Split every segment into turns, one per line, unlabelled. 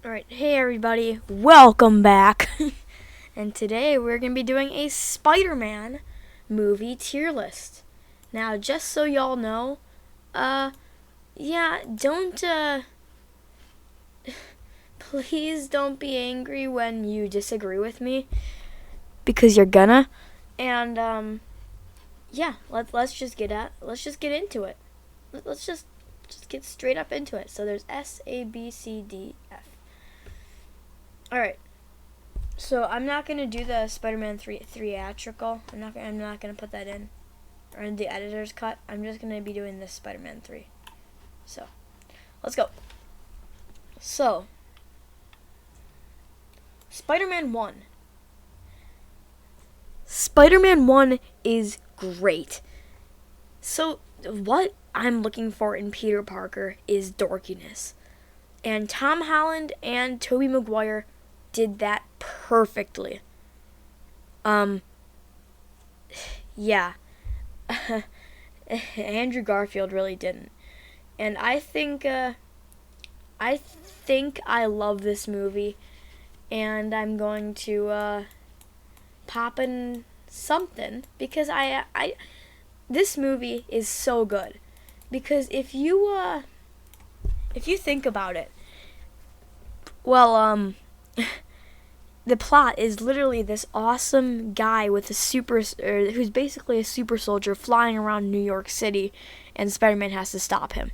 Alright, hey everybody, welcome back. And today we're going to be doing a Spider-Man movie tier list. Now, just so y'all know, don't, please don't be angry when you disagree with me, because you're gonna. And, let's just get into it. Let's just get straight up into it. So there's S, A, B, C, D, F. Alright, so I'm not going to do the Spider-Man 3 theatrical. I'm not going to put that in, or in the editor's cut. I'm just going to be doing this Spider-Man 3. So, let's go. So, Spider-Man 1. Spider-Man 1 is great. So, what I'm looking for in Peter Parker is dorkiness. And Tom Holland and Tobey Maguire did that perfectly. Yeah. Andrew Garfield really didn't. And I think I love this movie, and I'm going to pop in something because this movie is so good. Because if you think about it, well, the plot is literally this awesome guy with who's basically a super soldier flying around New York City, and Spider-Man has to stop him.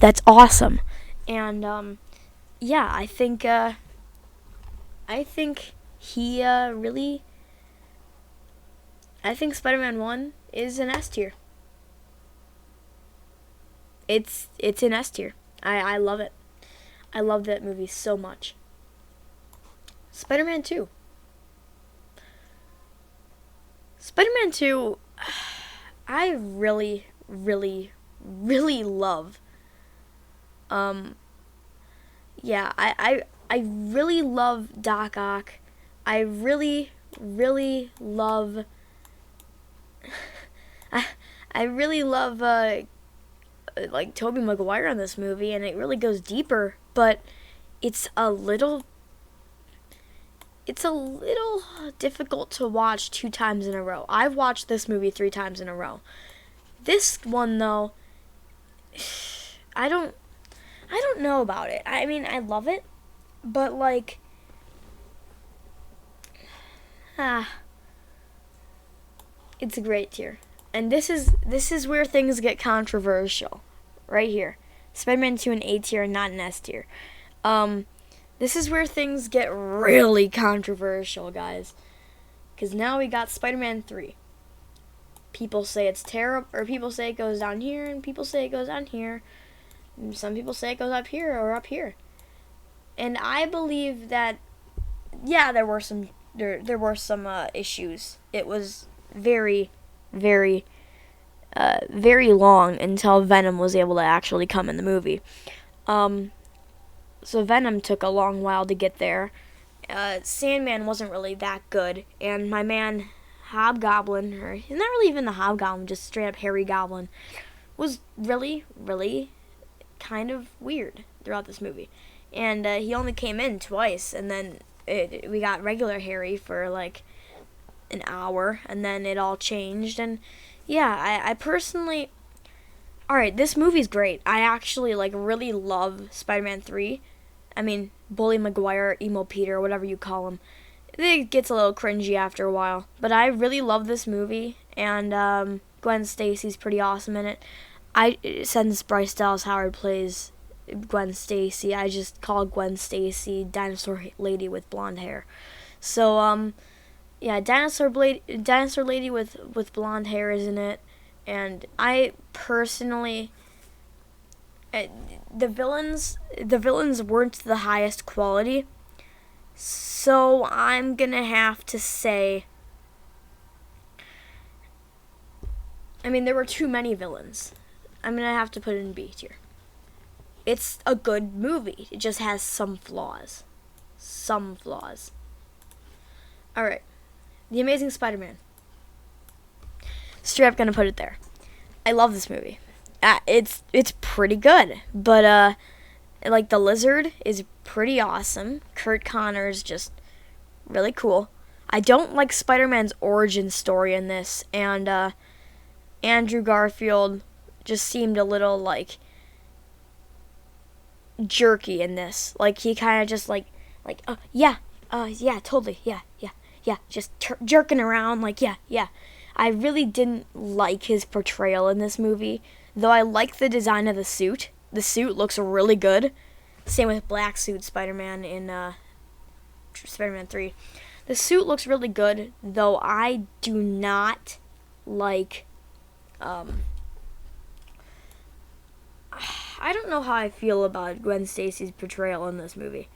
That's awesome. And I think I think Spider-Man 1 is an S tier. It's an S tier. I love it. I love that movie so much. Spider-Man 2. Spider-Man 2, I really, really, really love. I really love Doc Ock. I really, really love. I really love like Tobey Maguire in this movie, and it really goes deeper, but it's a little difficult to watch 2 times in a row. I've watched this movie 3 times in a row. This one, though, I don't know about it. I mean, I love it, but like, it's a great tier. And this is where things get controversial, right here. Spider-Man 2 an A tier, not an S tier. This is where things get really controversial, guys. Because now we got Spider-Man 3. People say it's terrible, or people say it goes down here, and people say it goes down here. And some people say it goes up here or up here. And I believe that, yeah, there were some issues. It was very, very, very long until Venom was able to actually come in the movie. So Venom took a long while to get there. Sandman wasn't really that good, and my man Hobgoblin, or he's not really even the Hobgoblin, just straight up Harry Goblin, was really, really kind of weird throughout this movie. And he only came in twice, and then we got regular Harry for like an hour, and then it all changed. And yeah, I personally, alright, this movie's great. I actually like really love Spider-Man 3. I mean, Bully Maguire, Emo Peter, whatever you call him. It gets a little cringy after a while. But I really love this movie, and Gwen Stacy's pretty awesome in it. Since Bryce Dallas Howard plays Gwen Stacy, I just call Gwen Stacy Dinosaur Lady with blonde hair. So, Dinosaur Lady with blonde hair is in it. And I personally, the villains weren't the highest quality, so I'm gonna have to say, I mean, there were too many villains. I'm gonna have to put it in B tier. It's a good movie. It just has some flaws. Alright, The Amazing Spider-Man. Straight up gonna put it there. I love this movie. It's pretty good, but Like, the Lizard is pretty awesome. Kurt Connor's just really cool. I don't like Spider-Man's origin story in this, and Andrew Garfield just seemed a little, like, jerky in this. Like, he kind of just, yeah, totally, yeah, just jerking around, like, yeah. I really didn't like his portrayal in this movie, though I like the design of the suit. The suit looks really good. Same with Black Suit Spider-Man in Spider-Man 3. The suit looks really good, though I do not like... I don't know how I feel about Gwen Stacy's portrayal in this movie.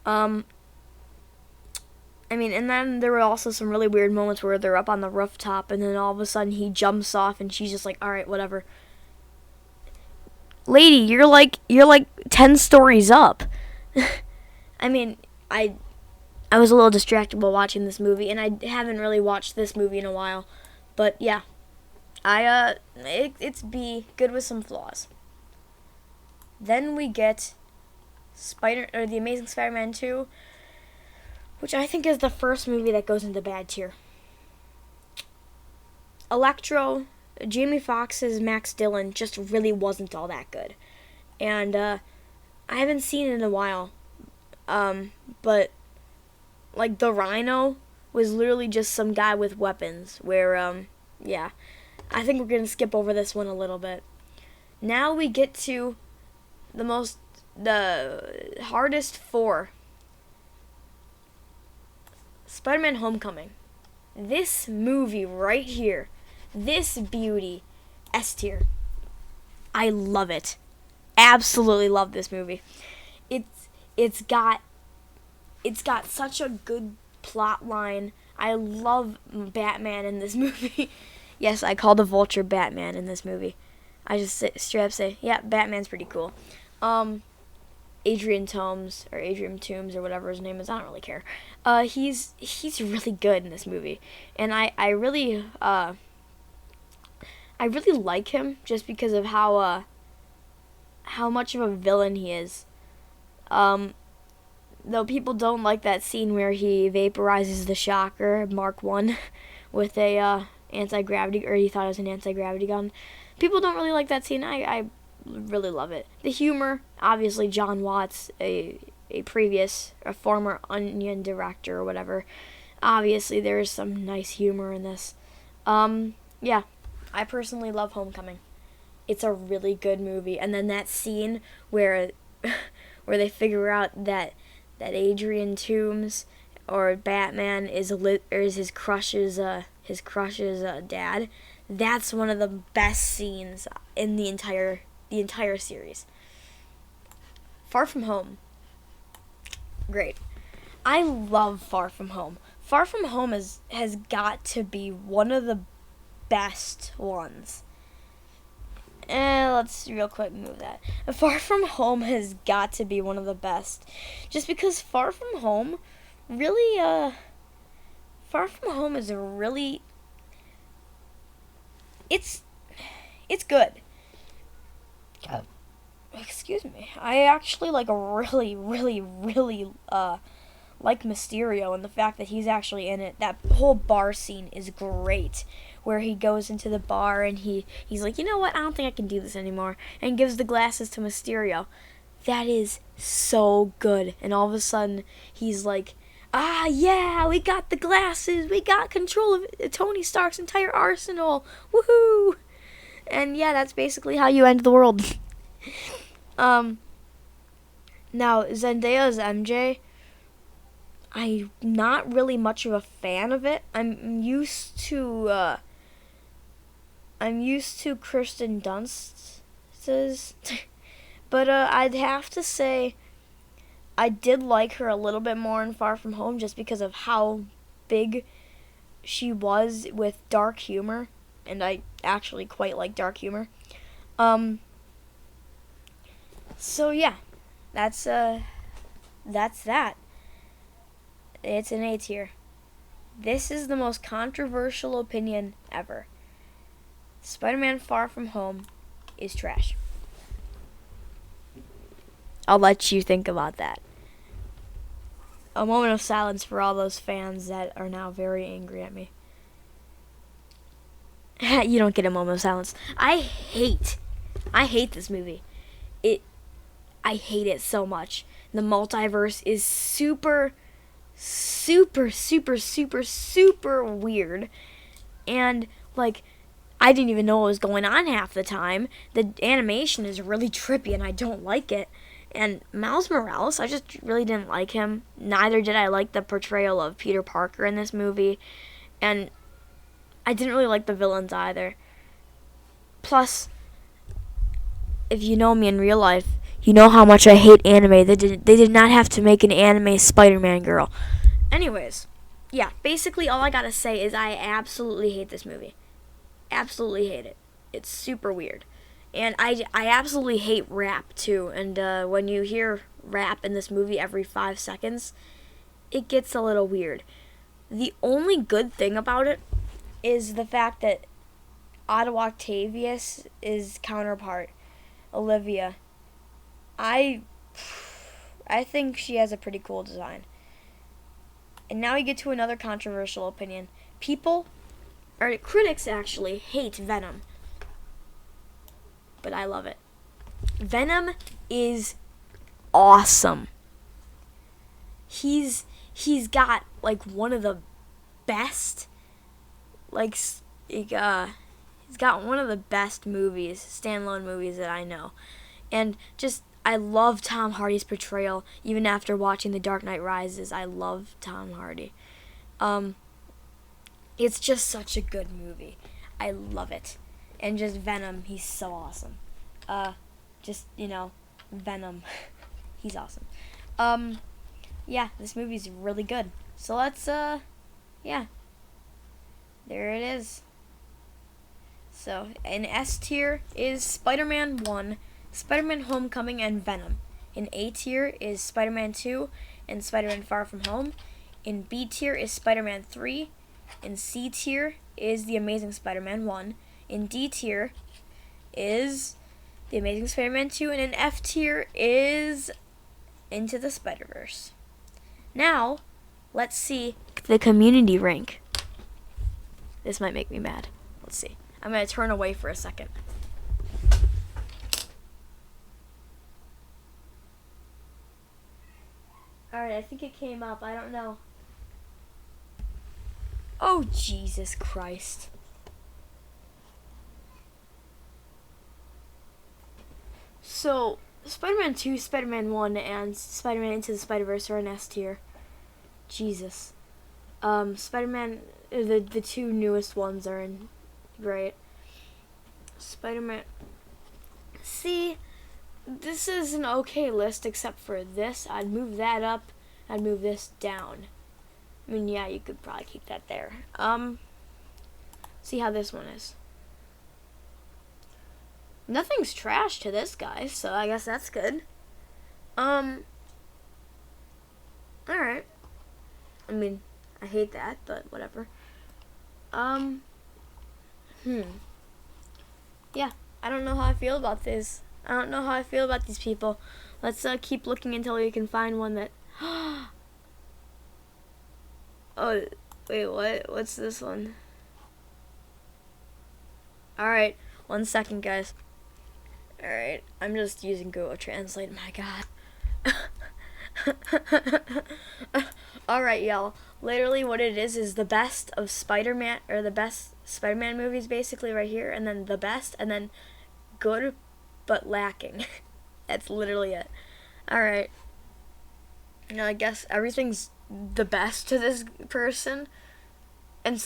I mean, and then there were also some really weird moments where they're up on the rooftop, and then all of a sudden he jumps off, and she's just like, "All right, whatever." Lady, you're like 10 stories up. I mean, I was a little distracted while watching this movie, and I haven't really watched this movie in a while. But yeah, it's B, good with some flaws. Then we get The Amazing Spider-Man 2, which I think is the first movie that goes into bad tier. Electro, Jamie Foxx's Max Dillon just really wasn't all that good. And I haven't seen it in a while. But like the Rhino was literally just some guy with weapons where yeah. I think we're going to skip over this one a little bit. Now we get to the hardest 4. Spider-Man Homecoming. This movie right here, this beauty, S tier. I love it. Absolutely love this movie. It's got such a good plot line. I love Batman in this movie. Yes, I call the Vulture Batman in this movie. I just straight up say, yeah, Batman's pretty cool. Adrian Toomes or whatever his name is, I don't really care. He's really good in this movie, and I really like him just because of how much of a villain he is. Though people don't like that scene where he vaporizes the Shocker Mark 1 with a anti-gravity, or he thought it was an anti-gravity gun. People don't really like that scene. I really love it. The humor, obviously John Watts, a former Onion director or whatever. Obviously there is some nice humor in this. Yeah, I personally love Homecoming. It's a really good movie. And then that scene where they figure out that Adrian Toomes or Batman is his crush's dad. That's one of the best scenes in the entire series. Far From Home. Great. I love Far From Home. Far From Home has got to be one of the best ones. Let's real quick move that. Far From Home has got to be one of the best. Just because Far From Home really, Far From Home is a really... It's good. Excuse me. I actually really like Mysterio, and the fact that he's actually in it. That whole bar scene is great, where he goes into the bar and he's like, you know what? I don't think I can do this anymore, and gives the glasses to Mysterio. That is so good. And all of a sudden, he's like, yeah, we got the glasses. We got control of Tony Stark's entire arsenal. Woohoo! And yeah, that's basically how you end the world. Now, Zendaya's MJ, I'm not really much of a fan of it. I'm used to Kirsten Dunst's, but I'd have to say I did like her a little bit more in Far From Home just because of how big she was with dark humor, and I actually quite like dark humor. So yeah, that's that. It's an A tier. This is the most controversial opinion ever. Spider-Man Far From Home is trash. I'll let you think about that. A moment of silence for all those fans that are now very angry at me. You don't get a moment of silence. I hate this movie. I hate it so much. The multiverse is super weird. And, like, I didn't even know what was going on half the time. The animation is really trippy and I don't like it. And Miles Morales, I just really didn't like him. Neither did I like the portrayal of Peter Parker in this movie. And I didn't really like the villains either. Plus, if you know me in real life, you know how much I hate anime. They did not have to make an anime Spider-Man girl. Anyways, yeah, basically all I gotta say is I absolutely hate this movie. Absolutely hate it. It's super weird. And I absolutely hate rap too. And when you hear rap in this movie every 5 seconds, it gets a little weird. The only good thing about it is the fact that Otto Octavius is counterpart, Olivia. I think she has a pretty cool design. And now we get to another controversial opinion. Critics actually hate Venom. But I love it. Venom is awesome. He's got like one of the best he's got one of the best movies, standalone movies that I know. And just I love Tom Hardy's portrayal. Even after watching The Dark Knight Rises, I love Tom Hardy. It's just such a good movie. I love it. And just Venom, he's so awesome. Venom. He's awesome. Yeah, this movie's really good. So let's, yeah. There it is. So, in S tier is Spider-Man 1, Spider-Man Homecoming, and Venom. In A tier is Spider-Man 2 and Spider-Man Far From Home. In B tier is Spider-Man 3. In C tier is The Amazing Spider-Man 1. In D tier is The Amazing Spider-Man 2. And in F tier is Into the Spider-Verse. Now, let's see the community rank. This might make me mad. Let's see. I'm going to turn away for a second. Alright, I think it came up. I don't know. Oh, Jesus Christ. So, Spider-Man 2, Spider-Man 1, and Spider-Man Into the Spider-Verse are in S tier. Jesus. Spider-Man, the two newest ones are in great. Spider-Man. See, this is an okay list except for this. I'd move that up. I'd move this down. I mean, yeah, you could probably keep that there. See how this one is. Nothing's trash to this guy, so I guess that's good. Alright. I mean, I hate that, but whatever. Yeah, I don't know how I feel about this. I don't know how I feel about these people. Let's keep looking until we can find one that... Oh, wait, what? What's this one? Alright, 1 second, guys. Alright, I'm just using Google Translate. My God. Alright, y'all. Literally what it is the best of Spider-Man, or the best Spider-Man movies basically right here, and then the best, and then good but lacking. That's literally it. Alright. Now I guess everything's the best to this person, and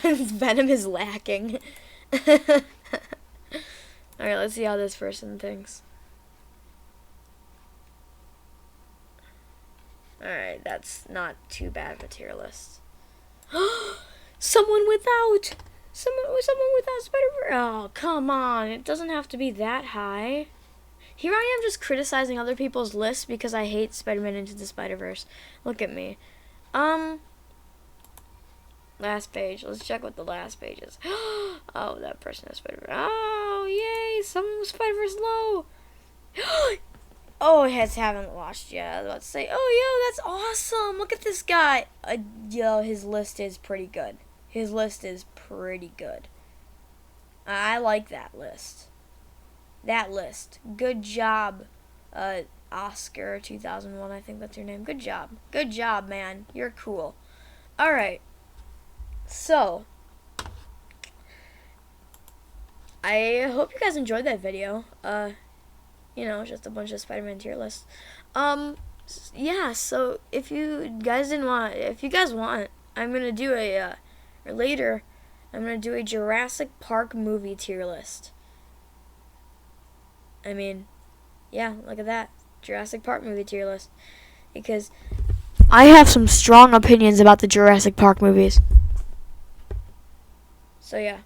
Venom is lacking. Alright, let's see how this person thinks. Alright, that's not too bad of a tier list. Someone without Spider-Verse. Oh, come on. It doesn't have to be that high. Here I am just criticizing other people's lists because I hate Spider-Man Into the Spider-Verse. Look at me. Last page. Let's check what the last page is. Oh, that person has Spider-Verse. Oh, yay. Someone with Spider-Verse low. Oh, haven't watched yet. I was about to say, oh, yo, that's awesome. Look at this guy. Yo, his list is pretty good. His list is pretty good. I like that list. That list. Good job, Oscar 2001. I think that's your name. Good job. Good job, man. You're cool. All right. So, I hope you guys enjoyed that video. Just a bunch of Spider-Man tier lists. Yeah, so if you guys want, I'm gonna do or later, I'm gonna do a Jurassic Park movie tier list. I mean, yeah, look at that. Jurassic Park movie tier list. Because I have some strong opinions about the Jurassic Park movies. So yeah.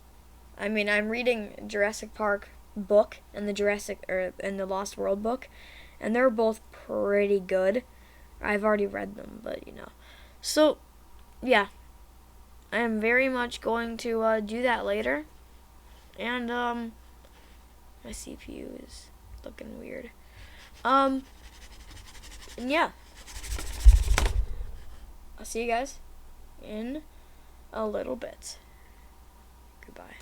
I mean, I'm reading Jurassic Park book and the Lost World book, and they're both pretty good. I've already read them, but So, yeah. I am very much going to do that later. And my CPU is looking weird. And yeah. I'll see you guys in a little bit. Goodbye.